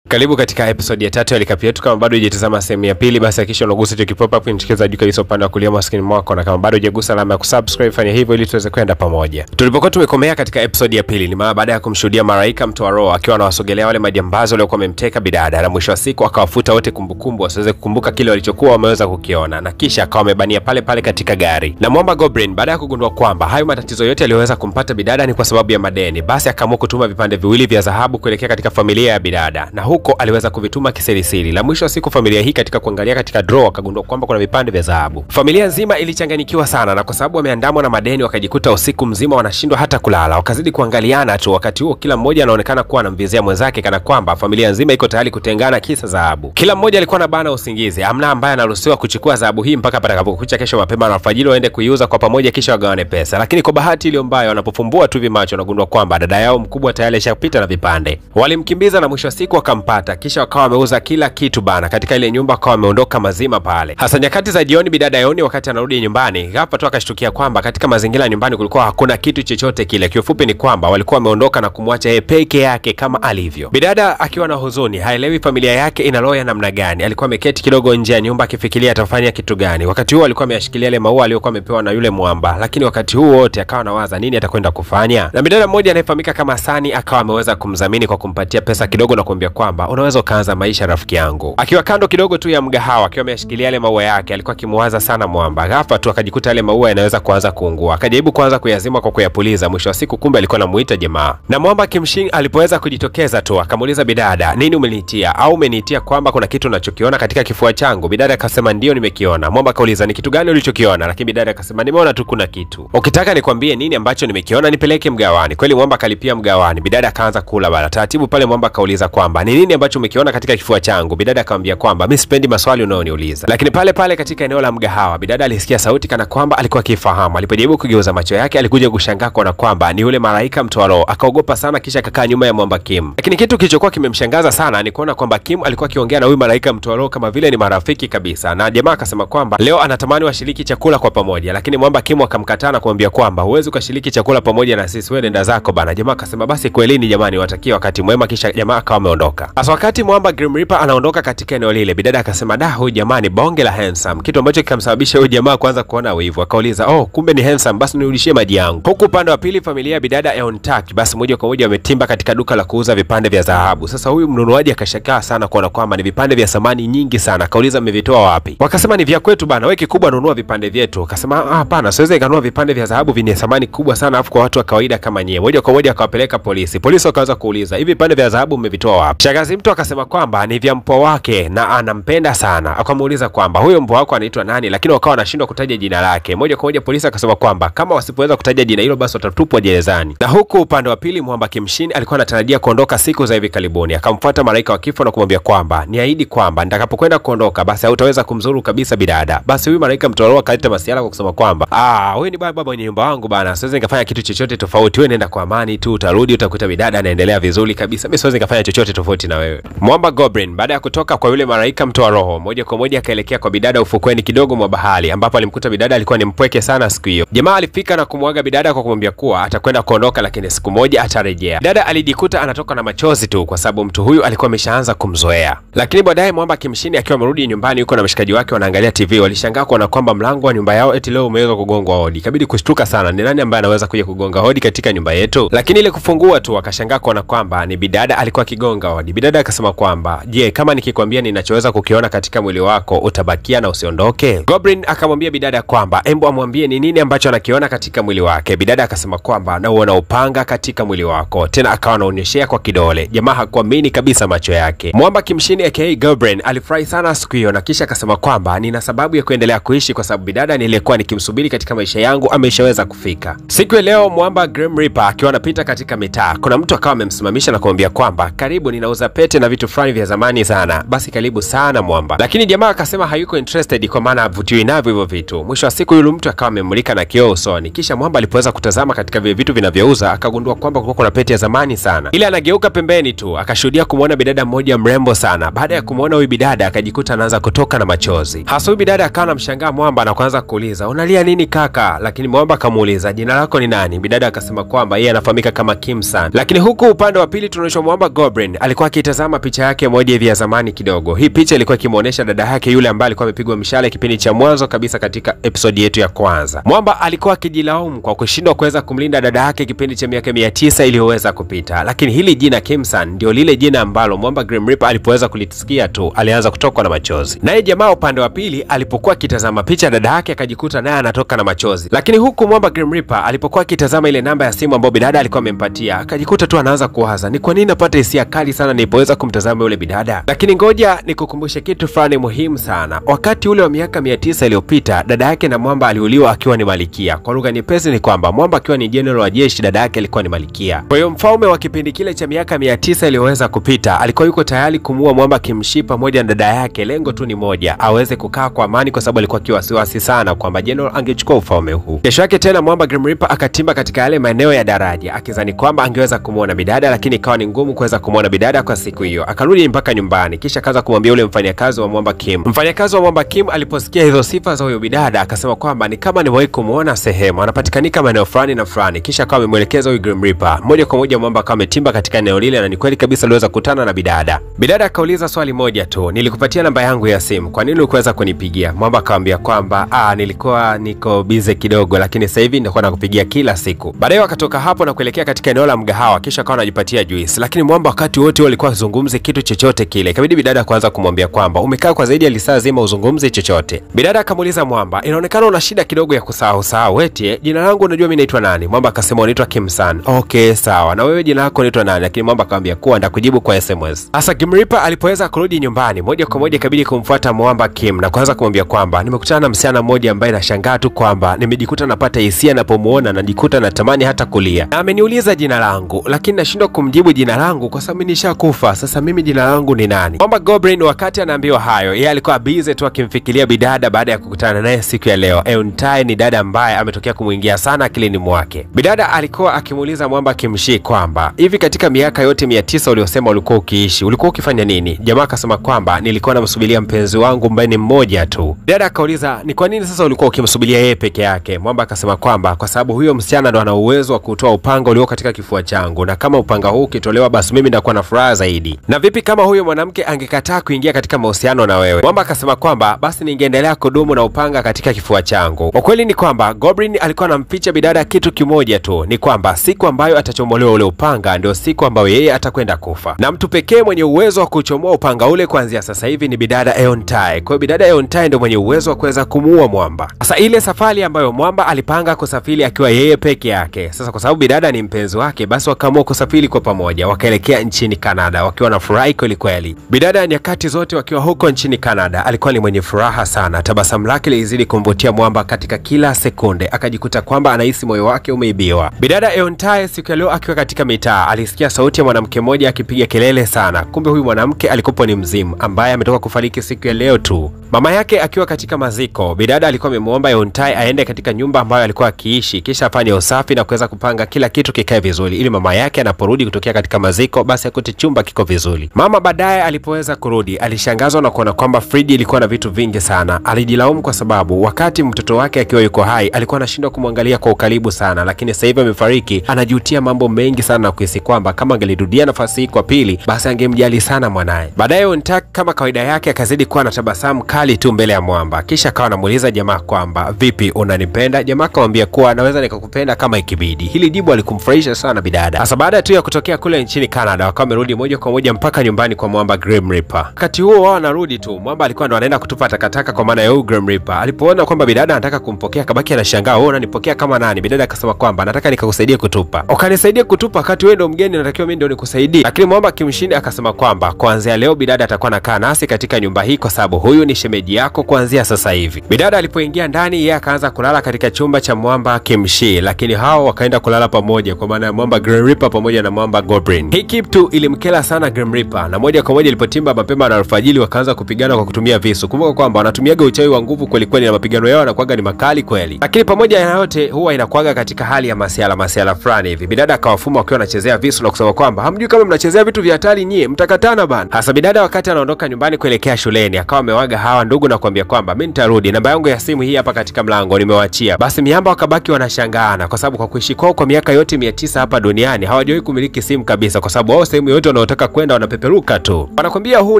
Karibu katika episode ya 3 ya recap yetu. Kama bado hujatazama sehemu ya pili, basi hakikisha unagusa hicho kipop up kinachocheza juu kabisa upande wa kulia wa screen mwako, na kama bado hujagusa alama ya kusubscribe fanya hivyo ili tuweze kwenda pamoja. Tulipokuwa tumekomea katika episode ya pili, ni mara baada ya kumshuhudia Malaika mtoa roho akiwa anawasogelea wale majambazi waliokuwa wamemteka bidada, na mwisho wa siku akawafuta wote kumbukumbu wasiweze kukumbuka kile walichokuwa wameweza kukiona, na kisha akawa amebania pale pale katika gari. Na Mwamba Goblin baada ya kugundua kwamba hayo matatizo yote yaliyoweza kumpata bidada ni kwa sababu ya madeni, basi akaamua kutuma vipande viwili vya dhahabu kuelekea katika familia ya bidada, na huko aliweza kuvituma kisirisiri. La mwisho wa siku familia hii katika kuangalia katika draw akagundua kwamba kuna vipande vya dhahabu. Familia nzima ilichanganyikiwa sana, na kwa sababu wameandamwa na madeni wakajikuta usiku mzima wanashindwa hata kulala. Wakazidi kuangaliana tu, wakati huo kila mmoja anaonekana kuwa anamvizia mwenzake kana kwamba familia nzima iko tayari kutengana kisa dhahabu. Kila mmoja alikuwa na bana usingizi, hamna ambaye anaruhusiwa kuchukua dhahabu hii mpaka patakapokucha kesho mapema na alfajiri waende kuiuza kwa pamoja kisha wagawane pesa. Lakini kwa bahati ile mbaya, wanapofumbua tu vimacho wanagundua kwamba dada yao mkubwa tayari alishapita na vipande. Walimkimbiza na mwisho wa siku wakampata, kisha wakawa wameuza kila kitu bana katika ile nyumba, wakawa wameondoka mazima pale. Hasa nyakati za jioni bidada Yoni wakati anarudi nyumbani, ghafla tu akashtukia kwamba katika mazingira ya nyumbani kulikuwa hakuna kitu chochote kile. Kiufupi ni kwamba walikuwa wameondoka na kumwacha yeye peke yake kama alivyo. Bidada akiwa na huzuni, haelewi familia yake ina roho ya namna gani. Alikuwa ameketi kidogo nje ya nyumba akifikiria atafanya kitu gani. Wakati huo alikuwa ameyashikilia ile maua aliyokuwa amepewa na yule mwamba, lakini wakati huo wote akawa anawaza nini atakwenda kufanya. Na bidada mmoja anayefahamika kama Sani akawa ameweza kumdhamini kwa kumpatia pesa kidogo na kumwambia kwamba unaweza kuanza maisha rafiki yangu. Akiwa kando kidogo tu ya mgahawa akiwa ameshikilia yale maua yake, alikuwa akimuwaza sana mwamba. Ghafla tu akajikuta yale maua yanaweza kuanza kuungua. Akajaribu kuanza kuyazima kwa kuyapuliza, mwisho wa siku kumbe alikuwa anamuita jamaa. Na mwamba Kimshin alipoweza kujitokeza tu akamuuliza bidada, nini umeniitia au umeniitia kwamba kuna kitu unachokiona katika kifua changu? Bidada akasema ndio nimekiona. Mwamba akauliza ni kitu gani ulichokiona? Lakini bidada akasema nimeona tu kuna kitu. Ukitaka nikwambie nini ambacho nimekiona nipeleke mgawani. Kweli mwamba akalipia mgawani. Bidada akaanza kula bala. Taratibu pale mwamba akauliza kwamba ni nini ambacho umekiona katika kifua changu? Bidada akamwambia kwamba mimi sipendi maswali unaoniuliza. Lakini pale pale katika eneo la mgahawa bidada alisikia sauti kana kwamba alikuwa akifahamu. Alipojaribu kugeuza macho yake alikuja kushangaa kuona kwamba ni yule Malaika mtoa roho. Akaogopa sana kisha akakaa nyuma ya mwamba Kim. Lakini kitu kilichokuwa kimemshangaza sana ni kuona kwamba Kim alikuwa akiongea na huyu Malaika mtoa roho kama vile ni marafiki kabisa. Na jamaa akasema kwamba leo anatamani washiriki chakula kwa pamoja, lakini mwamba Kim akamkataa na kumwambia kwamba huwezi ukashiriki chakula pamoja na sisi, wewe nenda zako bana. Jamaa akasema basi kwelini jamani, watakia wakati mwema, kisha jamaa akawa ameondoka. Hasa wakati mwamba Grim Reaper anaondoka katika eneo lile, bidada akasema da, huyu jamani bonge la handsome, kitu ambacho kikamsababisha huyu jamaa kwanza kuona wivu. Akauliza oh, kumbe ni handsome, basi nirudishie maji yangu. Huku upande wa pili familia ya bidada Eontaki basi moja kwa moja wametimba katika duka la kuuza vipande vya dhahabu. Sasa huyu mnunuaji akashangaa sana kuona kwamba ni vipande vya thamani nyingi sana. Akauliza mmevitoa wapi? Wakasema ni vya kwetu bana, wewe kikubwa nunua vipande vyetu. Akasema hapana, siwezi nikanunua vipande vya dhahabu vyenye thamani kubwa sana afu kwa watu wa kawaida kama nyie. Moja kwa moja akawapeleka polisi. Polisi wakaanza kuuliza hivi vipande vya dhahabu mmevitoa wapi? Shangazi mtu akasema kwamba ni vya mpwa wake na anampenda sana. Akamuuliza kwamba huyo mpwa wako anaitwa nani, lakini wakawa wanashindwa kutaja jina lake. Moja kwa moja polisi akasema kwamba kama wasipoweza kutaja jina hilo basi watatupwa gerezani. Na huku upande wa pili mwamba Kimshin alikuwa anatarajia kuondoka siku za hivi karibuni. Akamfuata Malaika wa kifo na kumwambia kwamba niahidi kwamba nitakapokwenda kuondoka basi hautaweza kumzuru kabisa bidada. Basi huyu Malaika mtoa roho akaleta masiala kwa kusema kwamba wewe ni baba mwenye nyumba wangu bana, siwezi nikafanya kitu chochote tofauti, wewe nenda kwa amani tu, utarudi utakuta bidada anaendelea vizuri kabisa, mimi siwezi nikafanya chochote tofauti na wewe. Mwamba Goblin baada ya kutoka kwa yule Malaika mtoa roho moja kwa moja akaelekea kwa bidada ufukweni kidogo mwa bahari, ambapo alimkuta bidada alikuwa ni mpweke sana siku hiyo. Jamaa alifika na kumwaga bidada kwa kumwambia kuwa atakwenda kuondoka lakini siku moja atarejea. Dada alijikuta anatoka na machozi tu kwa sababu mtu huyu alikuwa ameshaanza kumzoea. Lakini baadaye mwamba Kimshini akiwa amerudi nyumbani yuko na mshikaji wake wanaangalia TV, walishangaa kuona kwamba mlango wa nyumba yao eti leo umeweza kugongwa hodi. Ikabidi kushtuka sana, ni nani ambaye anaweza kuja kugonga hodi katika nyumba yetu? Lakini ile kufungua tu akashangaa kuona kwamba ni bidada alikuwa akigonga hodi. Bidada akasema kwamba je, kama nikikwambia ninachoweza kukiona katika mwili wako utabakia na usiondoke? Goblin akamwambia bidada kwamba embo amwambie ni nini ambacho anakiona katika mwili wake. Bidada akasema kwamba nauona upanga katika mwili wako, tena akawa anaonyeshea kwa kidole. Jamaa hakuamini kabisa macho yake. Mwamba Kimshini aka Goblin alifurahi sana siku hiyo na kisha akasema kwamba nina sababu ya kuendelea kuishi kwa sababu bidada nilikuwa nikimsubiri katika maisha yangu ameshaweza kufika. Siku ya leo Mwamba Grim Reaper akiwa anapita katika mitaa, kuna mtu akawa amemsimamisha na kumwambia kwamba karibu, ninauza pete na vitu fulani vya zamani sana, basi karibu sana Mwamba. Lakini jamaa akasema hayuko interested kwa maana avutiwi navyo hivyo vitu. Mwisho wa siku yule mtu akawa amemulika na kioo usoni, kisha Mwamba alipoweza kutazama katika vile vitu vinavyouza akagundua kwamba kulikuwa kuna pete ya zamani sana. Ile anageuka pembeni tu akashuhudia kumuona bidada mmoja mrembo sana. Baada ya kumuona huyu bidada akajikuta anaanza kutoka na machozi. Hasa huyu bidada akawa anamshangaa Mwamba na kuanza kuuliza unalia nini kaka? Lakini Mwamba akamuuliza jina lako ni nani? Bidada akasema kwamba yeye anafahamika kama Kim San. Lakini huku upande wa pili tunaonyeshwa Mwamba Goblin alikuwa akitazama picha yake moja hivi ya zamani kidogo. Hii picha ilikuwa ikimuonesha dada yake yule ambaye alikuwa amepigwa mshale kipindi cha mwanzo kabisa katika episode yetu ya kwanza. Mwamba alikuwa akijilaumu kwa kushindwa kuweza kumlinda dada yake kipindi cha miaka 900 iliyoweza kupita. Lakini hili jina Kim-san ndio lile jina ambalo Mwamba Grim Reaper alipoweza kulisikia tu alianza kutokwa na machozi. Naye jamaa upande wa pili alipokuwa akitazama picha dada yake akajikuta naye anatoka na machozi. Lakini huku Mwamba Grim Reaper alipokuwa akitazama ile namba ya simu ambayo bidada alikuwa amempatia, akajikuta tu anaanza kuwaza, ni kwa nini napata hisia kali sana nilipoweza kumtazama yule bidada. Lakini ngoja nikukumbushe kitu fulani muhimu sana. Wakati ule wa miaka 900 iliyopita, dada yake na Mwamba aliuliwa akiwa ni malikia. Kwa lugha nyepesi ni kwamba Mwamba akiwa ni general wa jeshi, dada yake alikuwa ni malikia. Kwa hiyo mfalme wa kipindi kile cha miaka 900 iliyoweza kupita alikuwa yuko tayari kumuua Mwamba Kimshi pamoja na dada yake. Lengo tu ni moja, aweze kukaa kwa amani, kwa sababu alikuwa kiwasiwasi sana kwamba general angechukua ufalme huu. Kesho yake tena Mwamba Grim Reaper akatimba katika yale maeneo ya daraja akizani kwamba angeweza kumuona bidada, lakini ikawa ni ngumu kuweza kumuona bidada kwa siku hiyo. Akarudi mpaka nyumbani, kisha akaanza kumwambia yule mfanyakazi wa Mwamba Kim. Mfanyakazi wa Mwamba Kim aliposikia hizo sifa za huyo bidada akasema kwamba ni kama nimewahi kumuona sehemu, anapatikanika maeneo fulani na fulani. Kisha akawa amemwelekeza huyo Grim Reaper. Moja kwa moja Mwamba akawa ametimba katika eneo lile, na ni kweli kabisa aliweza kukutana na bidada. Bidada akauliza swali moja tu, nilikupatia namba yangu ya simu, kwa nini ulikuweza kunipigia? Mwamba akamwambia kwamba nilikuwa niko busy kidogo, lakini sasa hivi nitakuwa nakupigia kila siku. Baadaye wakatoka hapo na kuelekea katika eneo la mgahawa, kisha akawa anajipatia juice. Lakini Mwamba wakati wote alikuwa azungumze kitu chochote kile. Ikabidi bidada kuanza kumwambia kwamba umekaa kwa zaidi ya lisaa zima uzungumze chochote. Bidada akamuuliza Mwamba, inaonekana una shida kidogo ya kusahau eti jina langu unajua mimi naitwa nani? Mwamba akasema unaitwa Kim-san. Okay, sawa. Na wewe jina lako unaitwa nani? Lakini Mwamba akamwambia kuwa ndakujibu kwa SMS. Sasa Grim Reaper alipoweza kurudi nyumbani, moja kwa moja ikabidi kumfuata Mwamba Kim na kuanza kumwambia kwamba nimekutana na msichana mmoja ambaye nashangaa tu kwamba nimejikuta napata hisia napomuona, na najikuta natamani hata kulia. Na ameniuliza jina langu, lakini nashindwa kumjibu jina langu kwa sababu nishakufa. Sasa mimi jina langu ni nani? Mwamba Goblin wakati anaambiwa hayo, yeye alikuwa busy tu akimfikiria bidada baada ya kukutana naye siku ya leo. Euntae ni dada ambaye ametokea kumuingia sana akilini mwake. Bidada alikuwa akimuuliza Mwamba Kimshi kwamba hivi katika miaka yote 900 uliosema ulikuwa ukiishi, ulikuwa ukifanya nini? Jamaa akasema kwamba nilikuwa namsubiria mpenzi wangu ambaye ni mmoja tu. Dada akauliza ni kwa nini sasa ulikuwa ukimsubiria yeye peke yake? Mwamba akasema kwamba kwa sababu huyo msichana ndo ana uwezo wa kutoa upanga ulio katika kifua changu, na kama upanga huu ukitolewa basi mimi ndakuwa na furaha zaidi. Na vipi kama huyo mwanamke angekataa kuingia katika mahusiano na wewe? Mwamba akasema kwamba basi ningeendelea kudumu na upanga katika kifua changu. Kwa kweli ni kwamba Goblin alikuwa anamficha bidada kitu kimoja tu, ni kwamba siku ambayo atachomolewa ule upanga ndio siku ambayo yeye atakwenda kufa. Na mtu pekee mwenye uwezo wa kuchomoa upanga ule kuanzia sasa hivi ni bidada Euntae. Kwa hiyo bidada Euntae ndio mwenye uwezo wa kuweza kumuua Mwamba. Sasa ile safari ambayo Mwamba alipanga kusafiri akiwa yeye peke yake, sasa kwa sababu bidada ni mpenzi wake, basi wakaamua kusafiri kwa pamoja, wakaelekea nchini Canada wakiwa na furaha kweli kweli. Bidada nyakati zote wakiwa huko nchini Canada alikuwa ni mwenye furaha sana. Tabasamu lake lilizidi kumvutia Mwamba katika kila sekunde, akajikuta kwamba anahisi moyo wake umeibiwa. Bidada Euntae siku ya leo akiwa katika mitaa alisikia sauti ya mwanamke mmoja akipiga kelele sana. Kumbe huyu mwanamke alikuwa ni mzimu ambaye ametoka kufariki siku ya leo tu. Mama yake akiwa katika maziko, bidada alikuwa amemuomba Euntae aende katika nyumba ambayo alikuwa akiishi, kisha afanye usafi na kuweza kupanga kila kitu kikae vizuri, ili mama yake anaporudi kutokea katika maziko basi akute chumba kiko vizuri. Mama baadaye alipoweza kurudi alishangazwa na kuona kwamba friji ilikuwa na vitu vingi sana. Alijilaumu kwa sababu wakati mtoto wake akiwa yuko hai alikuwa anashindwa kumwangalia kwa ukaribu sana, lakini sasa hivi amefariki anajutia mambo mengi sana na kuhisi kwamba kama angelirudia nafasi hii kwa pili basi angemjali sana mwanae. Baadaye Euntae kama kawaida yake akazidi kuwa na tabasamu kali tu mbele ya Mwamba, kisha akawa anamuuliza jamaa kwamba vipi, unanipenda? Jamaa akamwambia kuwa naweza nikakupenda kama ikibidi. Hili jibu alikumfurahisha sana bidada. Sasa baada tu ya kutokea kule nchini Canada wakawa wamerudi moja kwa moja mpaka nyumbani kwa Mwamba Grim Reaper. Wakati huo wao wanarudi tu, Mwamba alikuwa ndo anaenda kutupa takataka kwa maana ya Grim Reaper. Alipoona kwamba bidada anataka kumpokea kabaki anashangaa, wewe unanipokea kama nani? Bidada akasema kwamba nataka nikakusaidie kutupa. Ukanisaidia kutupa wakati wewe ndo mgeni, natakiwa mimi ndo nikusaidie. Lakini Mwamba Kimshindi akasema kwamba kuanzia leo bidada atakuwa anakaa nasi katika nyumba hii kwa sababu huyu ni shemeji yako kuanzia sasa hivi. Bidada alipoingia ndani yeye akaanza kulala katika chumba cha Mwamba Kimshi, lakini hao wakaenda kulala pamoja kwa maana ya Mwamba Grim Reaper pamoja na Mwamba Goblin. Hii kitu ilimkela sana Grim Reaper, na moja kwa moja ilipotimba mapema na alfajiri wakaanza kupigana kwa kutumia visu. Kumbuka kwamba wanatumiaga uchawi wa nguvu kweli kweli na mapigano yao yanakuwa ni makali kweli. Lakini pamoja na yote huwa inakuwa katika hali ya masiala fulani hivi. Bidada akawafuma wakiwa wanachezea visu na kusema kwamba hamjui kama mnachezea vitu vya hatari nyie, mtakatana bana. Hasa bidada wakati anaondoka nyumbani kuelekea shuleni akawa amewaga hao hawa ndugu na kuambia kwamba mimi nitarudi, namba yangu ya simu hii hapa katika mlango nimewaachia. Basi miamba wakabaki wanashangaana kwa sababu kwa kuishi kwao kwa miaka yote 900 hapa duniani hawajawahi kumiliki simu kabisa, kwa sababu wao sehemu yote wanaotaka kwenda wanapeperuka tu. Wanakwambia huu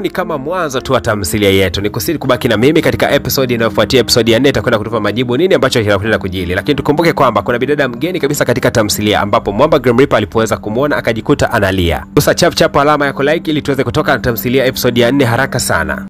ni kama mwanzo tu wa tamthilia yetu. Nikusiri kubaki na mimi katika episode inayofuatia. Episode ya 4 itakwenda kutupa majibu nini ambacho kinakwenda kujili. Lakini tukumbuke kwamba kuna bidada mgeni kabisa katika tamthilia ambapo Mwamba Grim Reaper alipoweza kumuona akajikuta analia. Gusa chap chap alama yako like ili tuweze kutoka na tamthilia episode ya 4 haraka sana.